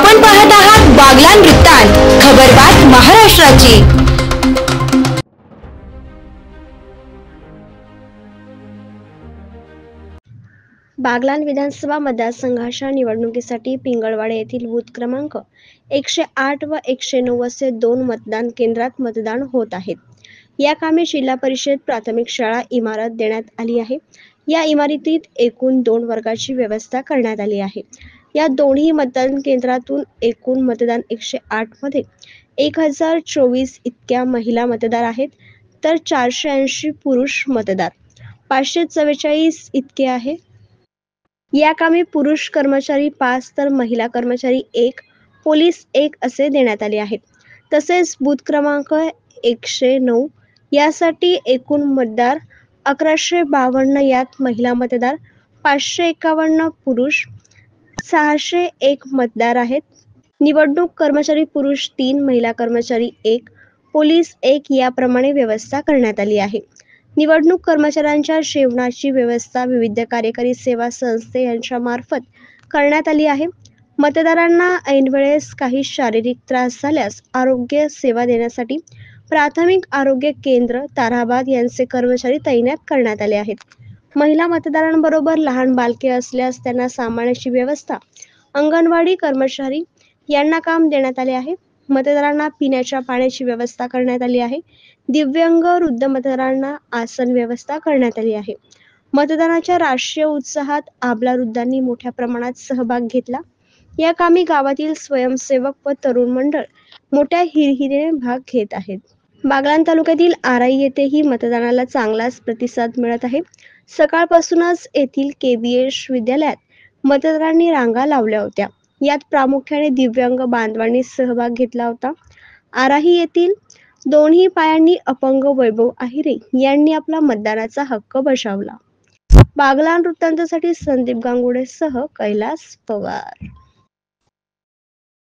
आपण पाहत आहात बागलाण वृत्तांत, खबरबात महाराष्ट्राची। बागलाण विधानसभा मतदारसंघाच्या निवडणुकीसाठी पिंगळवाडे येथील बूथ क्रमांक 108 व 109 असे 2 मतदान केंद्रात मतदान होत आहेत। या कामी जिल्हा परिषद प्राथमिक शाळा इमारत देण्यात आली आहे। या इमारतीत एकूण 2 वर्गाची व्यवस्था करण्यात आली आहे। या दोन्ही मतदान केंद्रातून एकूण मतदान 108 मध्ये 1024 इतक्या महिला मतदार आहेत, तर 480 पुरुष मतदार 544 इतके आहे। या कामी पुरुष कर्मचारी 5 तर महिला कर्मचारी 1, पोलीस 1 असे देण्यात आले आहेत। तसेच बूथ क्रमांक 109 यासाठी एकूण मतदार 1152, यात महिला मतदार 551, पुरुष 601 मतदार आहेत। निवडणूक कर्मचारी पुरुष 3, महिला कर्मचारी 1, पोलीस 1 याप्रमाणे व्यवस्था करण्यात आली आहे। निवडणूक कर्मचाऱ्यांच्या जेवणाची व्यवस्था विविध कार्यकारी सेवा संस्थे यांच्या मार्फत करण्यात आली आहे। मतदारांना ऐनवेळेस काही शारीरिक त्रास झाल्यास आरोग्य सेवा देण्यासाठी प्राथमिक आरोग्य केंद्र ताराबाद यांचे कर्मचारी तैनात करण्यात आले आहेत। महिला मतदारांबरोबर लहान बालके असल्यास त्यांना सांभाळण्याची व्यवस्था अंगणवाडी कर्मचारी यांना काम देण्यात आले आहे। मतदारांना पिण्याच्या पाण्याची व्यवस्था करण्यात आली आहे। दिव्यांग वृद्ध मतदारांना आसन व्यवस्था करण्यात आली आहे। मतदानाच्या राष्ट्रीय उत्साहात आबला वृद्धांनी मोठ्या प्रमाणात सहभाग घेतला। या कामी गावातील स्वयंसेवक व तरुण मंडळ मोठ्या हिरहिरीने भाग घेत आहेत। बागलाण तालुक्यातील आराई येथेही मतदानाला चांगलाच प्रतिसाद मिळत आहे। सकाळपासूनच येथील केबीएस विद्यालयात मतदारांनी रांगा लावल्या होत्या। यात प्रामुख्याने दिव्यांग बांधवांनी सहभाग घेतला होता। आराही येथील दोन्ही पायांनी अपंग वैभव आहिरे यांनी आपला मतदानाचा हक्क बजावला। बागलाण वृत्तांतासाठी संदीप गांगुडेसह कैलास पवार।